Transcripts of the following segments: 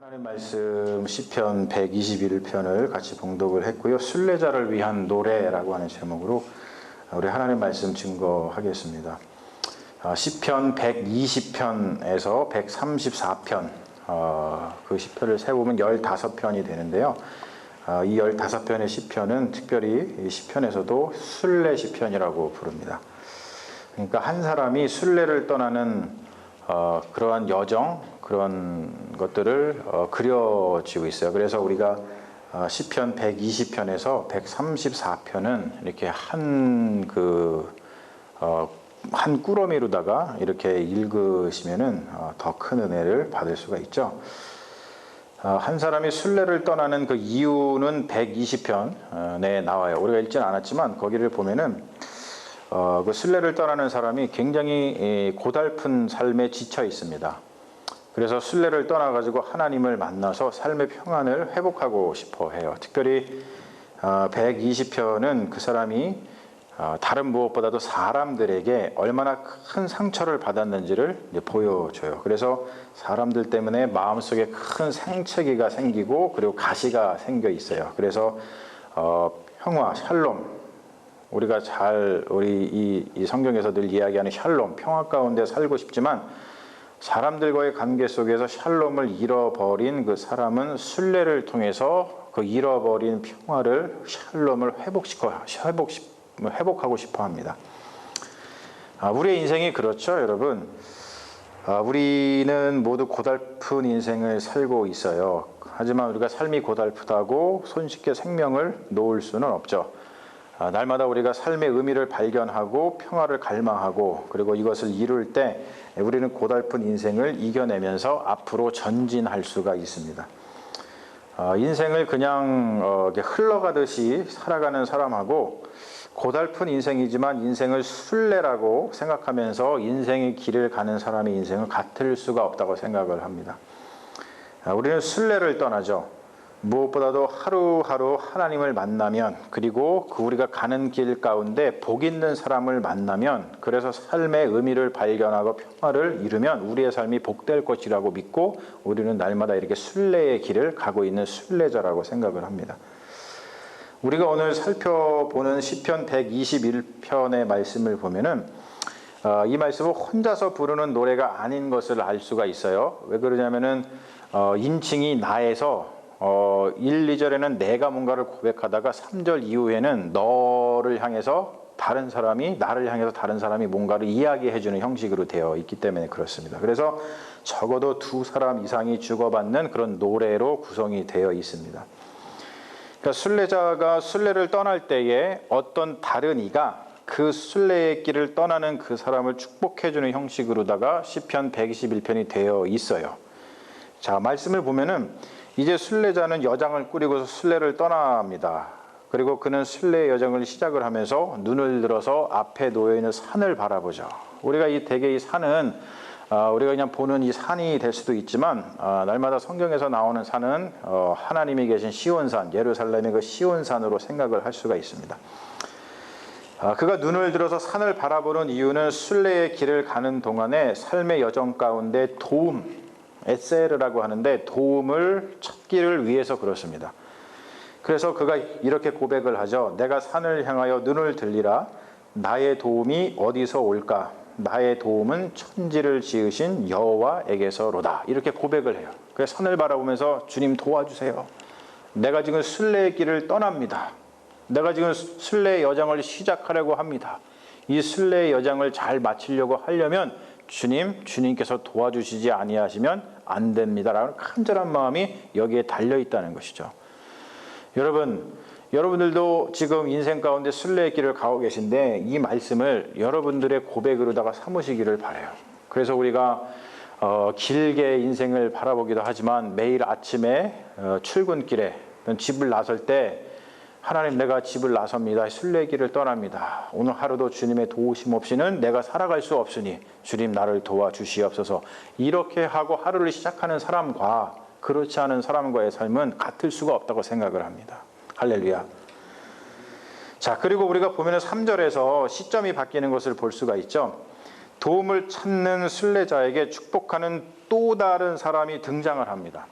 하나님 말씀 시편 121편을 같이 봉독을 했고요. 순례자를 위한 노래라고 하는 제목으로 우리 하나님 말씀 증거하겠습니다. 시편 120편에서 134편 그 시편을 세보면 15편이 되는데요. 이 15편의 시편은 특별히 이 시편에서도 순례 시편이라고 부릅니다. 그러니까 한 사람이 순례를 떠나는 그러한 여정, 그런 것들을 그려지고 있어요. 그래서 우리가 시편 120편에서 134편은 이렇게 한 꾸러미로다가 이렇게 읽으시면은 더 큰 은혜를 받을 수가 있죠. 한 사람이 순례를 떠나는 그 이유는 120편에 나와요. 우리가 읽지는 않았지만 거기를 보면은 그 순례를 떠나는 사람이 굉장히 고달픈 삶에 지쳐 있습니다. 그래서 순례를 떠나가지고 하나님을 만나서 삶의 평안을 회복하고 싶어 해요. 특별히 120편은 그 사람이 다른 무엇보다도 사람들에게 얼마나 큰 상처를 받았는지를 보여줘요. 그래서 사람들 때문에 마음속에 큰 생채기가 생기고 그리고 가시가 생겨 있어요. 그래서 평화, 샬롬, 우리가 우리 이 성경에서 늘 이야기하는 샬롬, 평화 가운데 살고 싶지만 사람들과의 관계 속에서 샬롬을 잃어버린 그 사람은 순례를 통해서 그 잃어버린 평화를, 샬롬을 회복하고 싶어 합니다. 우리의 인생이 그렇죠, 여러분. 우리는 모두 고달픈 인생을 살고 있어요. 하지만 우리가 삶이 고달프다고 손쉽게 생명을 놓을 수는 없죠. 날마다 우리가 삶의 의미를 발견하고 평화를 갈망하고 그리고 이것을 이룰 때 우리는 고달픈 인생을 이겨내면서 앞으로 전진할 수가 있습니다. 인생을 그냥 흘러가듯이 살아가는 사람하고 고달픈 인생이지만 인생을 순례라고 생각하면서 인생의 길을 가는 사람의 인생은 같을 수가 없다고 생각을 합니다. 우리는 순례를 떠나죠. 무엇보다도 하루하루 하나님을 만나면, 그리고 우리가 가는 길 가운데 복 있는 사람을 만나면, 그래서 삶의 의미를 발견하고 평화를 이루면 우리의 삶이 복될 것이라고 믿고 우리는 날마다 이렇게 순례의 길을 가고 있는 순례자라고 생각을 합니다. 우리가 오늘 살펴보는 시편 121편의 말씀을 보면은 이 말씀은 혼자서 부르는 노래가 아닌 것을 알 수가 있어요. 왜 그러냐면은 인칭이 나에서 1, 2절에는 내가 뭔가를 고백하다가 3절 이후에는 나를 향해서 다른 사람이 뭔가를 이야기해주는 형식으로 되어 있기 때문에 그렇습니다. 그래서 적어도 두 사람 이상이 주고받는 그런 노래로 구성이 되어 있습니다. 그러니까 순례자가 순례를 떠날 때에 어떤 다른 이가 그 순례의 길을 떠나는 그 사람을 축복해주는 형식으로다가 시편 121편이 되어 있어요. 자, 말씀을 보면은 이제 순례자는 여장을 꾸리고서 순례를 떠납니다. 그리고 그는 순례의 여정을 시작을 하면서 눈을 들어서 앞에 놓여있는 산을 바라보죠. 우리가 대개 이 산은 우리가 그냥 보는 이 산이 될 수도 있지만 날마다 성경에서 나오는 산은 하나님이 계신 시온산, 예루살렘의 그 시온산으로 생각을 할 수가 있습니다. 그가 눈을 들어서 산을 바라보는 이유는 순례의 길을 가는 동안에 삶의 여정 가운데 에세르라고 하는데 도움을 찾기를 위해서 그렇습니다. 그래서 그가 이렇게 고백을 하죠. 내가 산을 향하여 눈을 들리라. 나의 도움이 어디서 올까? 나의 도움은 천지를 지으신 여호와에게서로다. 이렇게 고백을 해요. 그래서 산을 바라보면서 주님 도와주세요. 내가 지금 순례의 길을 떠납니다. 내가 지금 순례의 여정을 시작하려고 합니다. 이 순례의 여정을 잘 마치려고 하려면 주님께서 도와주시지 아니하시면 안 됩니다라는 간절한 마음이 여기에 달려 있다는 것이죠. 여러분들도 지금 인생 가운데 순례의 길을 가고 계신데 이 말씀을 여러분들의 고백으로다가 삼으시기를 바라요. 그래서 우리가 길게 인생을 바라보기도 하지만 매일 아침에 출근길에 집을 나설 때 하나님, 내가 집을 나섭니다. 순례의 길을 떠납니다. 오늘 하루도 주님의 도우심 없이는 내가 살아갈 수 없으니 주님 나를 도와주시옵소서. 이렇게 하고 하루를 시작하는 사람과 그렇지 않은 사람과의 삶은 같을 수가 없다고 생각을 합니다. 할렐루야. 자, 그리고 우리가 보면 3절에서 시점이 바뀌는 것을 볼 수가 있죠. 도움을 찾는 순례자에게 축복하는 또 다른 사람이 등장을 합니다.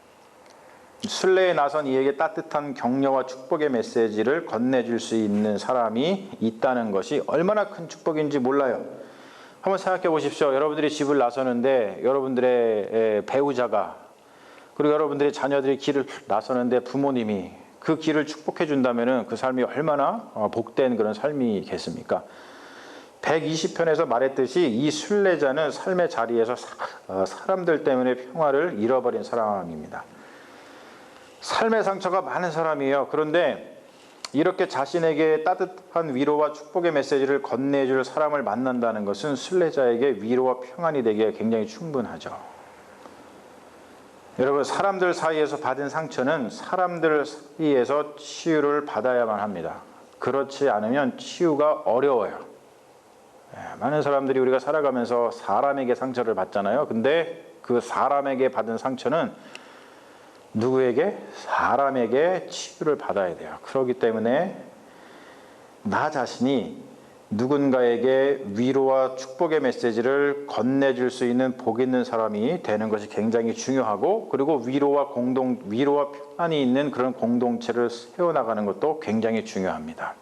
순례에 나선 이에게 따뜻한 격려와 축복의 메시지를 건네줄 수 있는 사람이 있다는 것이 얼마나 큰 축복인지 몰라요. 한번 생각해 보십시오. 여러분들이 집을 나서는데 여러분들의 배우자가, 그리고 여러분들의 자녀들이 길을 나서는데 부모님이 그 길을 축복해 준다면 그 삶이 얼마나 복된 그런 삶이겠습니까? 120편에서 말했듯이 이 순례자는 삶의 자리에서 사람들 때문에 평화를 잃어버린 사람입니다. 삶의 상처가 많은 사람이에요. 그런데 이렇게 자신에게 따뜻한 위로와 축복의 메시지를 건네줄 사람을 만난다는 것은 순례자에게 위로와 평안이 되기에 굉장히 충분하죠. 여러분, 사람들 사이에서 받은 상처는 사람들 사이에서 치유를 받아야만 합니다. 그렇지 않으면 치유가 어려워요. 많은 사람들이 우리가 살아가면서 사람에게 상처를 받잖아요. 근데 그 사람에게 받은 상처는 누구에게? 사람에게 치유를 받아야 돼요. 그렇기 때문에 나 자신이 누군가에게 위로와 축복의 메시지를 건네줄 수 있는 복 있는 사람이 되는 것이 굉장히 중요하고, 그리고 위로와 평안이 있는 그런 공동체를 세워나가는 것도 굉장히 중요합니다.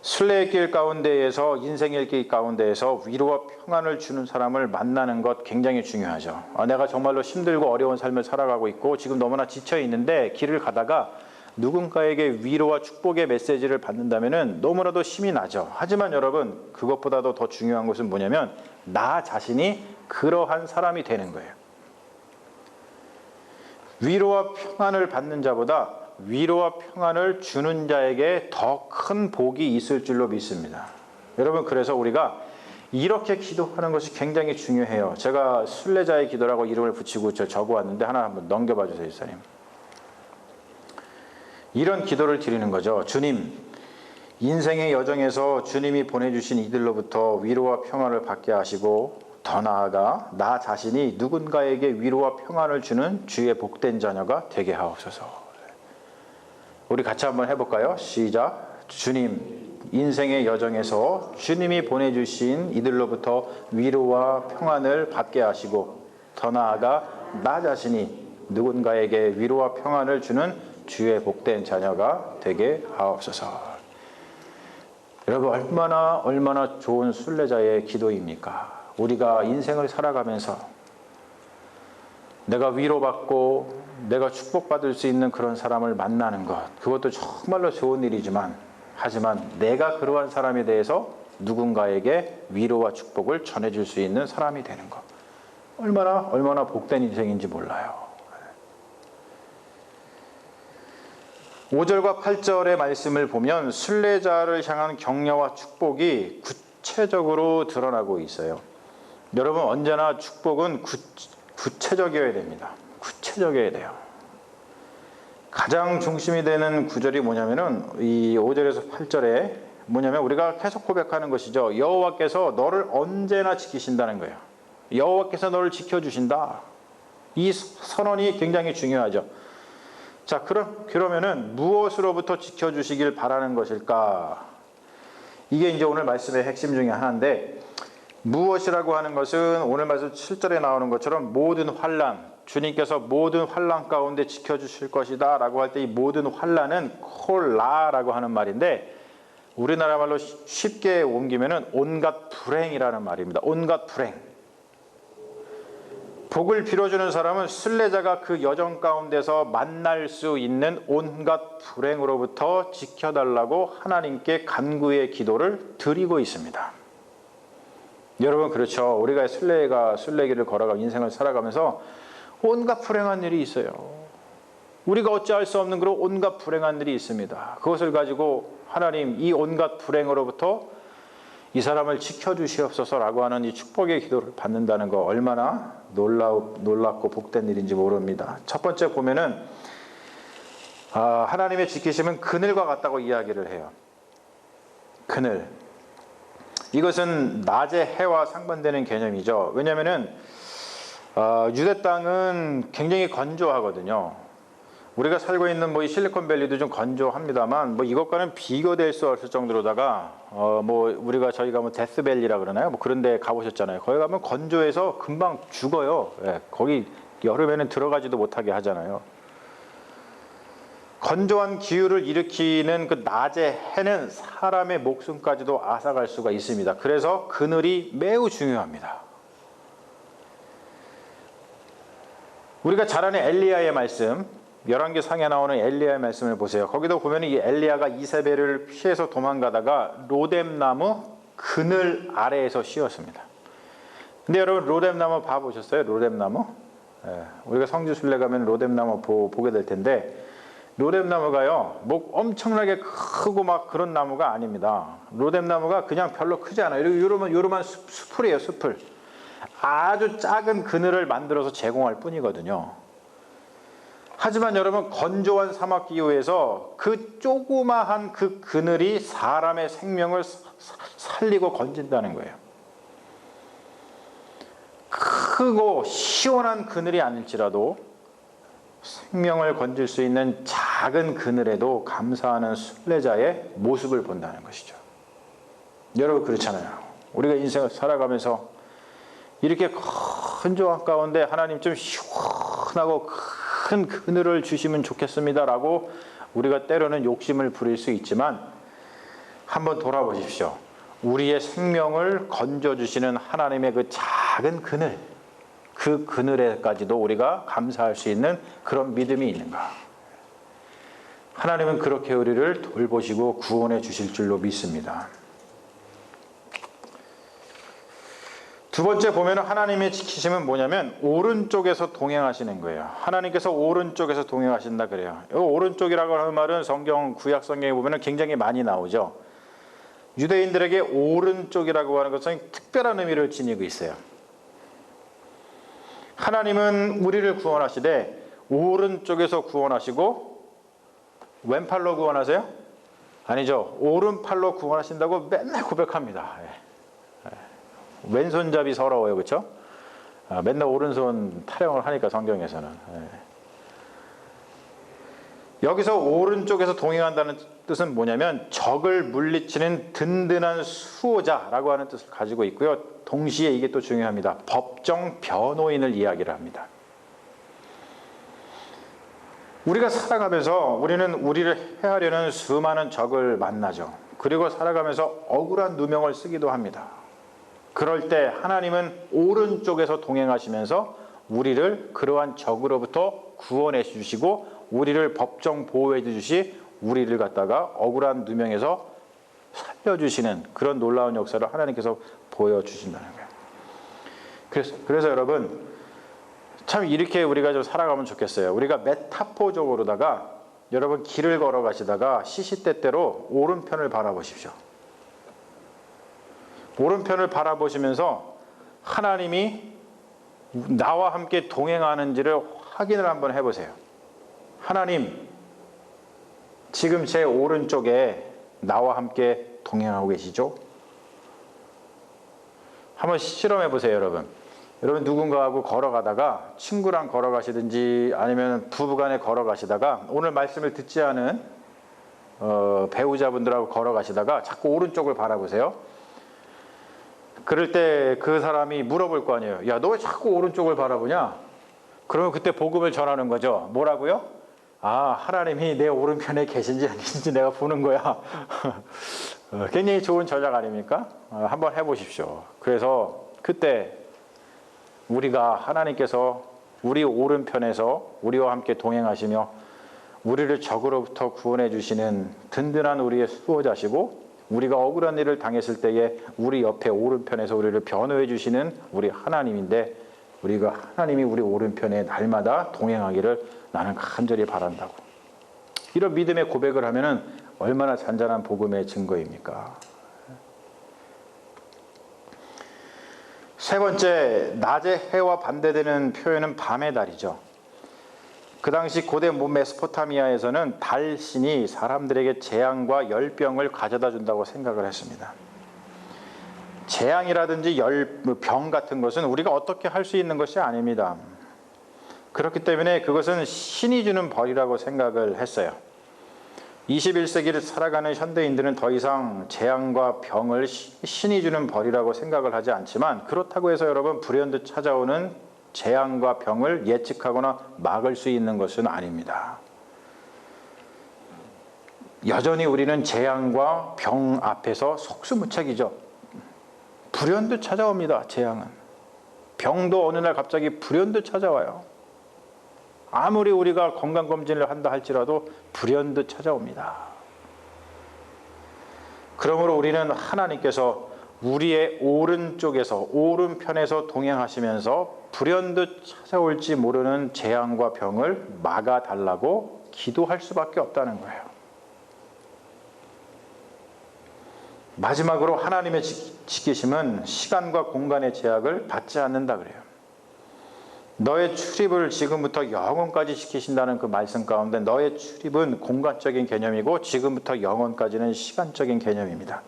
순례의 길 가운데에서, 인생의 길 가운데에서 위로와 평안을 주는 사람을 만나는 것 굉장히 중요하죠. 내가 정말로 힘들고 어려운 삶을 살아가고 있고 지금 너무나 지쳐 있는데 길을 가다가 누군가에게 위로와 축복의 메시지를 받는다면 너무나도 힘이 나죠. 하지만 여러분, 그것보다도 더 중요한 것은 뭐냐면 나 자신이 그러한 사람이 되는 거예요. 위로와 평안을 받는 자보다 위로와 평안을 주는 자에게 더 큰 복이 있을 줄로 믿습니다. 여러분, 그래서 우리가 이렇게 기도하는 것이 굉장히 중요해요. 제가 순례자의 기도라고 이름을 붙이고 적어왔는데 하나 한번 넘겨봐 주세요, 집사님. 이런 기도를 드리는 거죠. 주님, 인생의 여정에서 주님이 보내주신 이들로부터 위로와 평안을 받게 하시고, 더 나아가 나 자신이 누군가에게 위로와 평안을 주는 주의 복된 자녀가 되게 하옵소서. 우리 같이 한번 해볼까요? 시작. 주님, 인생의 여정에서 주님이 보내주신 이들로부터 위로와 평안을 받게 하시고, 더 나아가 나 자신이 누군가에게 위로와 평안을 주는 주의 복된 자녀가 되게 하옵소서. 여러분, 얼마나 좋은 순례자의 기도입니까? 우리가 인생을 살아가면서 내가 위로받고 내가 축복받을 수 있는 그런 사람을 만나는 것, 그것도 정말로 좋은 일이지만, 하지만 내가 그러한 사람에 대해서 누군가에게 위로와 축복을 전해줄 수 있는 사람이 되는 것, 얼마나 복된 인생인지 몰라요. 5절과 8절의 말씀을 보면 순례자를 향한 격려와 축복이 구체적으로 드러나고 있어요. 여러분, 언제나 축복은 구체적이어야 됩니다. 구체적이어야 돼요. 가장 중심이 되는 구절이 뭐냐면은 이 5절에서 8절에 뭐냐면 우리가 계속 고백하는 것이죠. 여호와께서 너를 언제나 지키신다는 거예요. 여호와께서 너를 지켜주신다. 이 선언이 굉장히 중요하죠. 자, 그러면은 무엇으로부터 지켜주시길 바라는 것일까? 이게 이제 오늘 말씀의 핵심 중에 하나인데, 무엇이라고 하는 것은 오늘 말씀 7절에 나오는 것처럼 모든 환난, 주님께서 모든 환난 가운데 지켜주실 것이다 라고 할 때 이 모든 환난은 콜라라고 하는 말인데, 우리나라 말로 쉽게 옮기면은 온갖 불행이라는 말입니다. 온갖 불행. 복을 빌어주는 사람은 순례자가 그 여정 가운데서 만날 수 있는 온갖 불행으로부터 지켜달라고 하나님께 간구의 기도를 드리고 있습니다. 여러분, 그렇죠. 우리가 순례길을 걸어가 인생을 살아가면서 온갖 불행한 일이 있어요. 우리가 어찌할 수 없는 그런 온갖 불행한 일이 있습니다. 그것을 가지고 하나님, 이 온갖 불행으로부터 이 사람을 지켜주시옵소서라고 하는 이 축복의 기도를 받는다는 거 얼마나 놀랍고 복된 일인지 모릅니다. 첫 번째 보면은 하나님의 지키심은 그늘과 같다고 이야기를 해요. 그늘. 이것은 낮의 해와 상반되는 개념이죠. 왜냐하면은 유대 땅은 굉장히 건조하거든요. 우리가 살고 있는 이 실리콘밸리도 좀 건조합니다만 이것과는 비교될 수 없을 정도로다가 저희가 데스밸리라 그러나요? 그런데 가보셨잖아요. 거기 가면 건조해서 금방 죽어요. 예, 거기 여름에는 들어가지도 못하게 하잖아요. 건조한 기후를 일으키는 그 낮의 해는 사람의 목숨까지도 앗아갈 수가 있습니다. 그래서 그늘이 매우 중요합니다. 우리가 잘 아는 엘리야의 말씀, 열왕기상에 나오는 엘리야의 말씀을 보세요. 거기도 보면 이 엘리야가 이세벨을 피해서 도망가다가 로뎀나무 그늘 아래에서 쉬었습니다. 근데 여러분 로뎀나무 봐보셨어요? 로뎀나무? 우리가 성지순례 가면 로뎀나무 보게 될 텐데, 로뎀나무가요, 뭐 엄청나게 크고 막 그런 나무가 아닙니다. 로뎀나무가 그냥 별로 크지 않아요. 요러만 숲풀이에요, 숲풀. 아주 작은 그늘을 만들어서 제공할 뿐이거든요. 하지만 여러분, 건조한 사막 기후에서 그 조그마한 그 그늘이 사람의 생명을 살리고 건진다는 거예요. 크고 시원한 그늘이 아닐지라도 생명을 건질 수 있는 작은 그늘에도 감사하는 순례자의 모습을 본다는 것이죠. 여러분, 그렇잖아요. 우리가 인생을 살아가면서 이렇게 건조한 가운데 하나님 좀 시원하고 큰 그늘을 주시면 좋겠습니다라고 우리가 때로는 욕심을 부릴 수 있지만, 한번 돌아보십시오. 우리의 생명을 건져주시는 하나님의 그 작은 그늘, 그 그늘에까지도 우리가 감사할 수 있는 그런 믿음이 있는가? 하나님은 그렇게 우리를 돌보시고 구원해 주실 줄로 믿습니다. 두 번째 보면 하나님의 지키심은 뭐냐면 오른쪽에서 동행하시는 거예요. 하나님께서 오른쪽에서 동행하신다 그래요. 오른쪽이라고 하는 말은 성경, 구약 성경에 보면 굉장히 많이 나오죠. 유대인들에게 오른쪽이라고 하는 것은 특별한 의미를 지니고 있어요. 하나님은 우리를 구원하시되 오른쪽에서 구원하시고 왼팔로 구원하세요? 아니죠. 오른팔로 구원하신다고 맨날 고백합니다. 왼손잡이 서러워요, 그렇죠? 맨날 오른손 타령을 하니까 성경에서는. 여기서 오른쪽에서 동행한다는 뜻은 뭐냐면 적을 물리치는 든든한 수호자라고 하는 뜻을 가지고 있고요. 동시에 이게 또 중요합니다. 법정 변호인을 이야기를 합니다. 우리가 살아가면서 우리는 우리를 해하려는 수많은 적을 만나죠. 그리고 살아가면서 억울한 누명을 쓰기도 합니다. 그럴 때 하나님은 오른쪽에서 동행하시면서 우리를 그러한 적으로부터 구원해 주시고 우리를 법정 보호해 주시, 우리를 갖다가 억울한 누명에서 살려주시는 그런 놀라운 역사를 하나님께서 보여주신다는 거예요. 그래서 여러분, 참 이렇게 우리가 좀 살아가면 좋겠어요. 우리가 메타포적으로다가 여러분 길을 걸어가시다가 시시때때로 오른편을 바라보십시오. 오른편을 바라보시면서 하나님이 나와 함께 동행하는지를 확인을 한번 해보세요. 하나님, 지금 제 오른쪽에 나와 함께 동행하고 계시죠? 한번 실험해 보세요, 여러분. 여러분 누군가하고 걸어가다가 친구랑 걸어가시든지 아니면 부부간에 걸어가시다가 오늘 말씀을 듣지 않은 배우자분들하고 걸어가시다가 자꾸 오른쪽을 바라보세요. 그럴 때 그 사람이 물어볼 거 아니에요. 야, 너 왜 자꾸 오른쪽을 바라보냐? 그러면 그때 복음을 전하는 거죠. 뭐라고요? 아, 하나님이 내 오른편에 계신지 아닌지 내가 보는 거야. 굉장히 좋은 전략 아닙니까? 한번 해보십시오. 그래서 그때 우리가 하나님께서 우리 오른편에서 우리와 함께 동행하시며 우리를 적으로부터 구원해 주시는 든든한 우리의 수호자시고, 우리가 억울한 일을 당했을 때에 우리 옆에 오른편에서 우리를 변호해 주시는 우리 하나님인데, 하나님이 우리 오른편에 날마다 동행하기를 나는 간절히 바란다고. 이런 믿음의 고백을 하면은 얼마나 잔잔한 복음의 증거입니까? 세 번째, 낮의 해와 반대되는 표현은 밤의 달이죠. 그 당시 고대 메소포타미아에서는 달신이 사람들에게 재앙과 열병을 가져다 준다고 생각을 했습니다. 재앙이라든지 병 같은 것은 우리가 어떻게 할 수 있는 것이 아닙니다. 그렇기 때문에 그것은 신이 주는 벌이라고 생각을 했어요. 21세기를 살아가는 현대인들은 더 이상 재앙과 병을 신이 주는 벌이라고 생각을 하지 않지만, 그렇다고 해서 여러분 불현듯 찾아오는 재앙과 병을 예측하거나 막을 수 있는 것은 아닙니다. 여전히 우리는 재앙과 병 앞에서 속수무책이죠. 불현듯 찾아옵니다. 재앙은. 병도 어느 날 갑자기 불현듯 찾아와요. 아무리 우리가 건강검진을 한다 할지라도 불현듯 찾아옵니다. 그러므로 우리는 하나님께서 우리의 오른쪽에서, 오른편에서 동행하시면서 불현듯 찾아올지 모르는 재앙과 병을 막아달라고 기도할 수밖에 없다는 거예요. 마지막으로 하나님의 지키심은 시간과 공간의 제약을 받지 않는다 그래요. 너의 출입을 지금부터 영원까지 지키신다는 그 말씀 가운데 너의 출입은 공간적인 개념이고 지금부터 영원까지는 시간적인 개념입니다.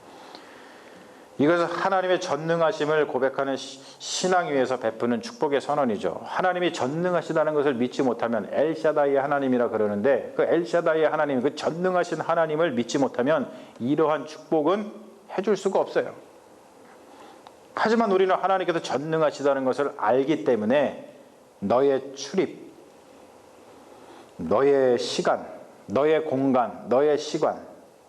이것은 하나님의 전능하심을 고백하는 신앙 위에서 베푸는 축복의 선언이죠. 하나님이 전능하시다는 것을 믿지 못하면 엘샤다이의 하나님이라 그러는데 그 엘샤다이의 하나님, 그 전능하신 하나님을 믿지 못하면 이러한 축복은 해줄 수가 없어요. 하지만 우리는 하나님께서 전능하시다는 것을 알기 때문에 너의 출입, 너의 시간, 너의 공간, 너의 시간,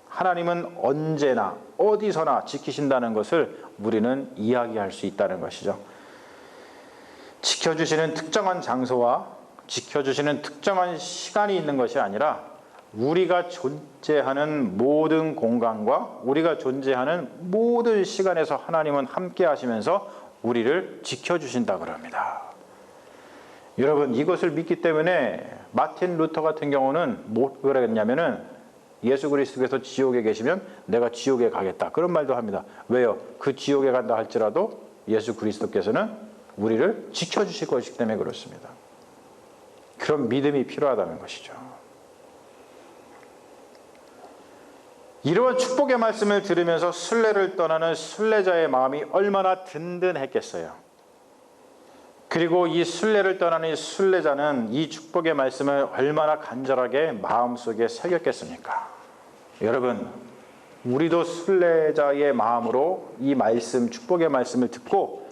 하나님은 언제나 어디서나 지키신다는 것을 우리는 이야기할 수 있다는 것이죠. 지켜주시는 특정한 장소와 지켜주시는 특정한 시간이 있는 것이 아니라 우리가 존재하는 모든 공간과 우리가 존재하는 모든 시간에서 하나님은 함께 하시면서 우리를 지켜주신다 그럽니다. 여러분, 이것을 믿기 때문에 마틴 루터 같은 경우는 뭐라 했냐면은 예수 그리스도께서 지옥에 계시면 내가 지옥에 가겠다, 그런 말도 합니다. 왜요? 그 지옥에 간다 할지라도 예수 그리스도께서는 우리를 지켜주실 것이기 때문에 그렇습니다. 그런 믿음이 필요하다는 것이죠. 이러한 축복의 말씀을 들으면서 순례를 떠나는 순례자의 마음이 얼마나 든든했겠어요. 그리고 이 순례를 떠나는 순례자는 이 축복의 말씀을 얼마나 간절하게 마음속에 새겼겠습니까? 여러분, 우리도 순례자의 마음으로 이 말씀, 축복의 말씀을 듣고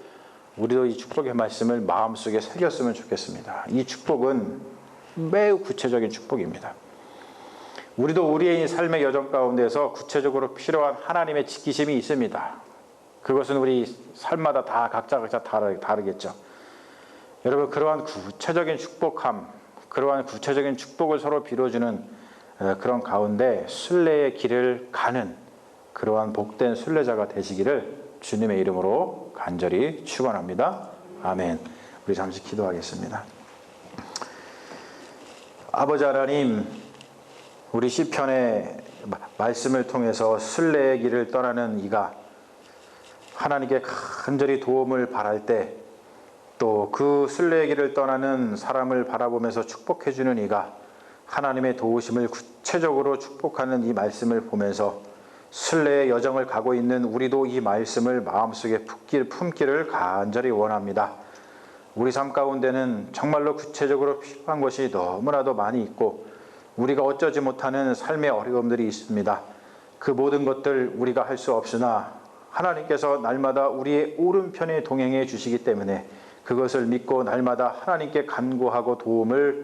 우리도 이 축복의 말씀을 마음속에 새겼으면 좋겠습니다. 이 축복은 매우 구체적인 축복입니다. 우리도 우리의 삶의 여정 가운데서 구체적으로 필요한 하나님의 지키심이 있습니다. 그것은 우리 삶마다 다 각자 다르겠죠. 여러분, 그러한 구체적인 축복함, 그러한 구체적인 축복을 서로 빌어주는 그런 가운데 순례의 길을 가는 그러한 복된 순례자가 되시기를 주님의 이름으로 간절히 축원합니다. 아멘. 우리 잠시 기도하겠습니다. 아버지 하나님, 우리 시편의 말씀을 통해서 순례의 길을 떠나는 이가 하나님께 간절히 도움을 바랄 때 또 그 순례의 길을 떠나는 사람을 바라보면서 축복해 주는 이가 하나님의 도우심을 구체적으로 축복하는 이 말씀을 보면서 순례의 여정을 가고 있는 우리도 이 말씀을 마음속에 품기를 간절히 원합니다. 우리 삶 가운데는 정말로 구체적으로 필요한 것이 너무나도 많이 있고 우리가 어쩌지 못하는 삶의 어려움들이 있습니다. 그 모든 것들 우리가 할 수 없으나 하나님께서 날마다 우리의 오른편에 동행해 주시기 때문에 그것을 믿고 날마다 하나님께 간구하고 도움을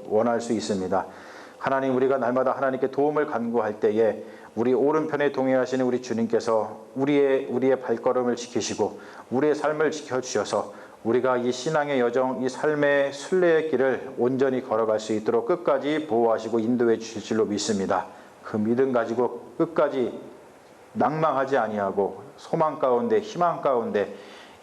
원할 수 있습니다. 하나님, 우리가 날마다 하나님께 도움을 간구할 때에 우리 오른편에 동행하시는 우리 주님께서 우리의 발걸음을 지키시고 우리의 삶을 지켜주셔서 우리가 이 신앙의 여정, 이 삶의 순례의 길을 온전히 걸어갈 수 있도록 끝까지 보호하시고 인도해 주실 줄로 믿습니다. 그 믿음 가지고 끝까지 낭망하지 아니하고 소망 가운데, 희망 가운데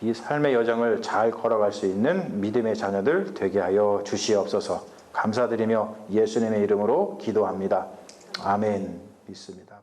이 삶의 여정을 잘 걸어갈 수 있는 믿음의 자녀들 되게 하여 주시옵소서. 감사드리며 예수님의 이름으로 기도합니다. 아멘. 믿습니다.